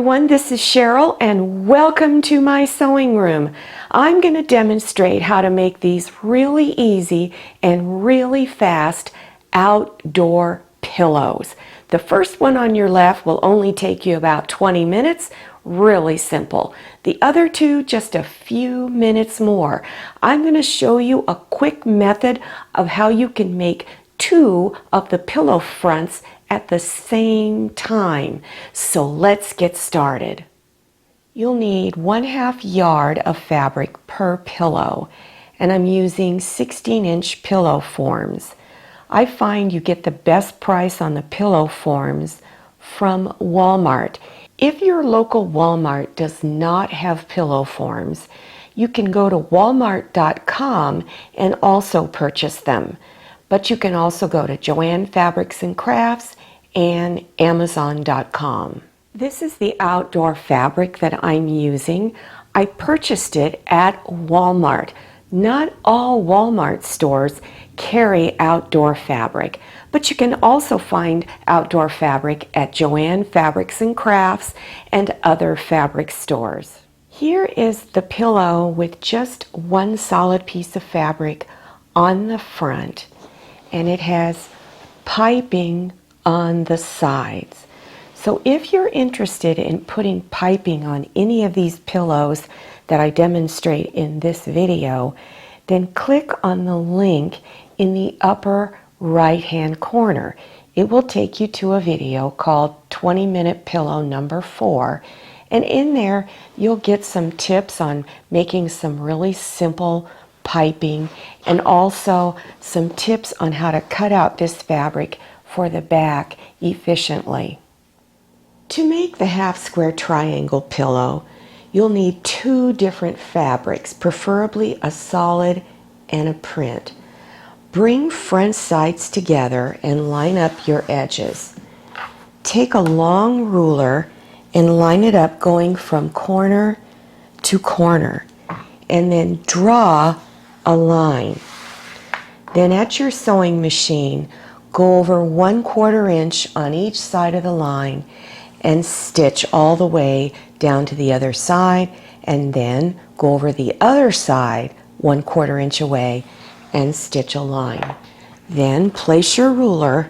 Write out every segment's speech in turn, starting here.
everyone, this is Cheryl and welcome to my sewing room. I'm going to demonstrate how to make these really easy and really fast outdoor pillows. The first one on your left will only take you about 20 minutes, really simple. The other two, just a few minutes more. I'm going to show you a quick method of how you can make two of the pillow fronts at the same time. So let's get started. You'll need 1/2 yard of fabric per pillow, and I'm using 16-inch pillow forms. I find you get the best price on the pillow forms from Walmart. If your local Walmart does not have pillow forms, you can go to walmart.com and also purchase them. But you can also go to Joann Fabrics and Crafts and Amazon.com. This is the outdoor fabric that I'm using. I purchased it at Walmart. Not all Walmart stores carry outdoor fabric, but you can also find outdoor fabric at Joann Fabrics and Crafts and other fabric stores. Here is the pillow with just one solid piece of fabric on the front, and it has piping on the sides. So if you're interested in putting piping on any of these pillows that I demonstrate in this video, then click on the link in the upper right hand corner. It will take you to a video called 20-minute pillow number 4, and in there you'll get some tips on making some really simple piping and also some tips on how to cut out this fabric for the back efficiently. To make the half square triangle pillow, you'll need 2 different fabrics, preferably a solid and a print. Bring front sides together and line up your edges. Take a long ruler and line it up going from corner to corner, and then draw a line. Then at your sewing machine, go over 1/4 inch on each side of the line and stitch all the way down to the other side, and then go over the other side 1/4 inch away and stitch a line. Then place your ruler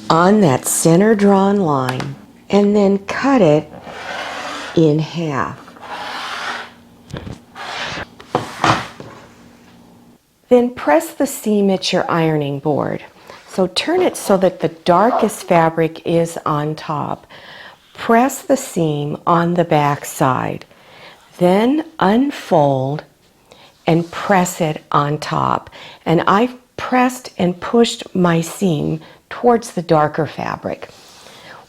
on that center drawn line and then cut it in half. Then press the seam at your ironing board. So turn it so that the darkest fabric is on top. Press the seam on the back side. Then unfold and press it on top. And I've pressed and pushed my seam towards the darker fabric.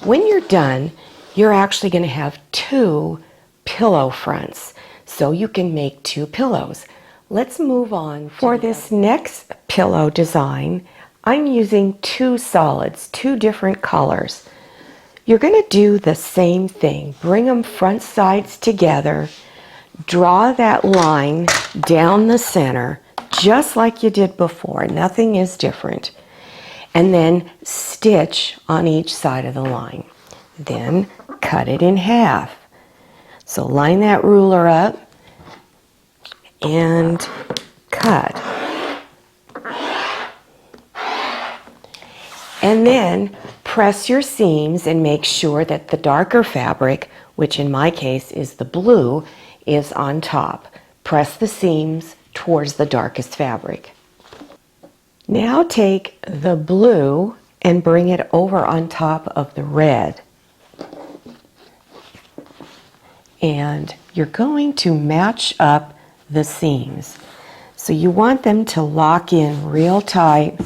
When you're done, you're actually going to have 2 pillow fronts, so you can make 2 pillows. Let's move on. For this next pillow design, I'm using 2 solids, 2 different colors. You're going to do the same thing. Bring them front sides together, draw that line down the center, just like you did before. Nothing is different. And then stitch on each side of the line. Then cut it in half. So line that ruler up and cut. And then press your seams and make sure that the darker fabric, which in my case is the blue, is on top. Press the seams towards the darkest fabric. Now take the blue and bring it over on top of the red. And you're going to match up the seams. So you want them to lock in real tight.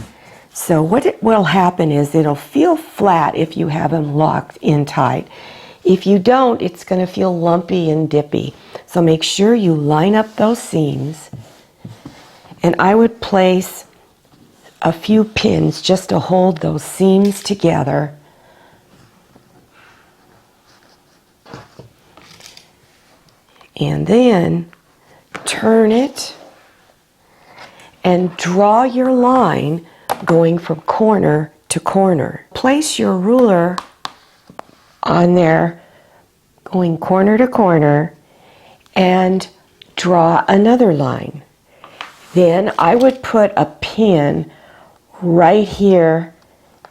So what it will happen is it'll feel flat if you have them locked in tight. If you don't, it's going to feel lumpy and dippy. So make sure you line up those seams. And I would place a few pins just to hold those seams together. And then turn it and draw your line going from corner to corner. Place your ruler on there, going corner to corner, and draw another line. Then I would put a pin right here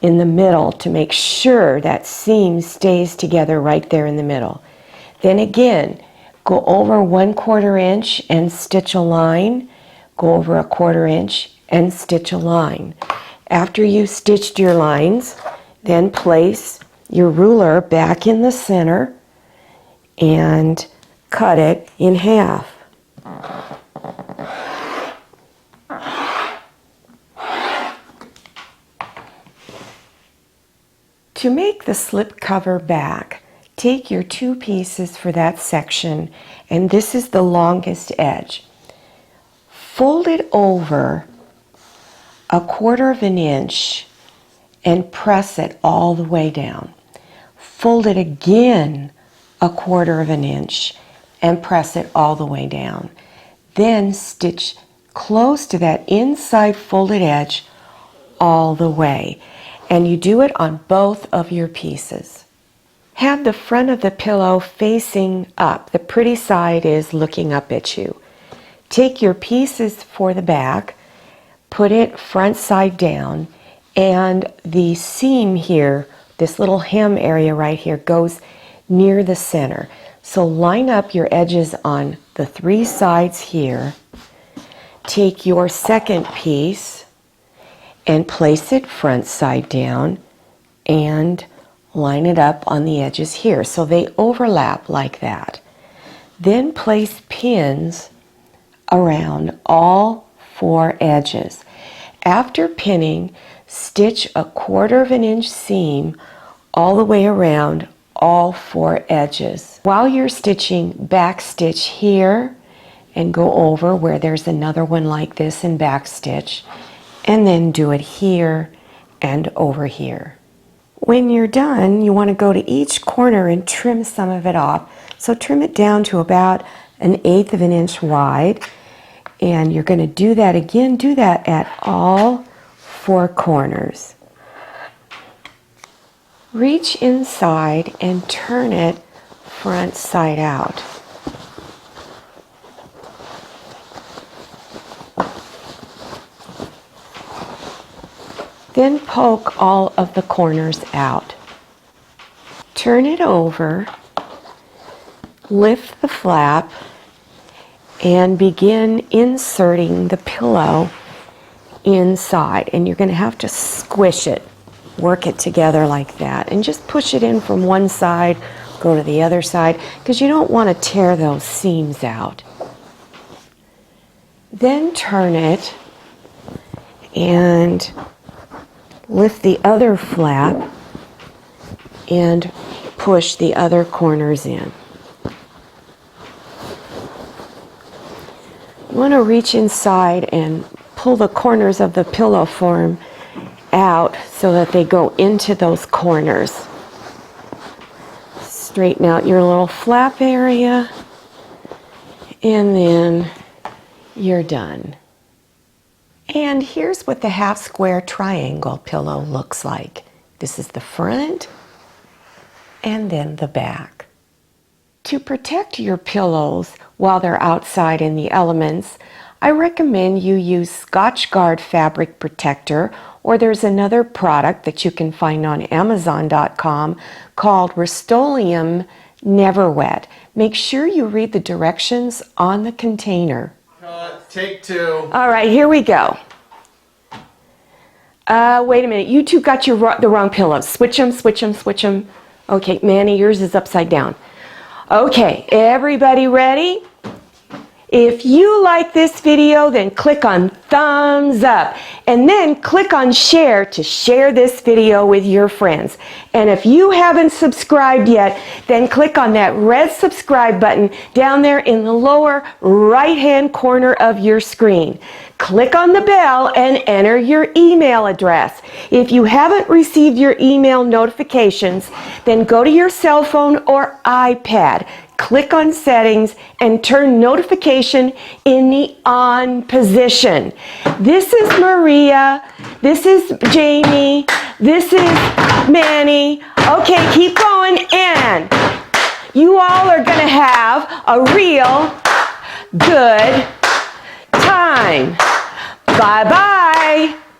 in the middle to make sure that seam stays together right there in the middle. Then again, go over 1/4 inch and stitch a line, go over 1/4 inch and stitch a line. After you've stitched your lines, then place your ruler back in the center and cut it in half. To make the slip cover back, take your 2 pieces for that section, and this is the longest edge. Fold it over 1/4 inch and press it all the way down. Fold it again 1/4 inch and press it all the way down. Then stitch close to that inside folded edge all the way. And you do it on both of your pieces. Have the front of the pillow facing up. The pretty side is looking up at you. Take your pieces for the back, put it front side down, and the seam here, this little hem area right here, goes near the center. So line up your edges on the 3 sides here. Take your second piece and place it front side down and line it up on the edges here so they overlap like that. Then place pins around all 4 edges. After pinning, stitch 1/4 inch seam all the way around all 4 edges. While you're stitching, back stitch here and go over where there's another one like this and back stitch, and then do it here and over here. When you're done, you want to go to each corner and trim some of it off. So trim it down to about 1/8 inch wide, and you're going to do that again. Do that at all 4 corners. Reach inside and turn it front side out. Then poke all of the corners out. Turn it over, lift the flap, and begin inserting the pillow inside. And you're going to have to squish it, work it together like that, and just push it in from one side, go to the other side, because you don't want to tear those seams out. Then turn it and lift the other flap and push the other corners in. You want to reach inside and pull the corners of the pillow form out so that they go into those corners. Straighten out your little flap area, and then you're done. And here's what the half square triangle pillow looks like. This is the front and then the back. To protect your pillows while they're outside in the elements, I recommend you use Scotchgard fabric protector, or there's another product that you can find on Amazon.com called Rust-Oleum Never Wet. Make sure you read the directions on the container. Take 2. All right, here we go. Wait a minute. You two got the wrong pillows. Switch them, switch them, switch them. Okay, Manny, yours is upside down. Okay, everybody ready? If you like this video, then click on thumbs up, and then click on share to share this video with your friends. And if you haven't subscribed yet, then click on that red subscribe button down there in the lower right-hand corner of your screen. Click on the bell and enter your email address. If you haven't received your email notifications, then go to your cell phone or iPad. click on settings and turn notification in the on position. This is Maria, this is Jamie, this is Manny. Okay, keep going, and you all are gonna have a real good time. Bye-bye.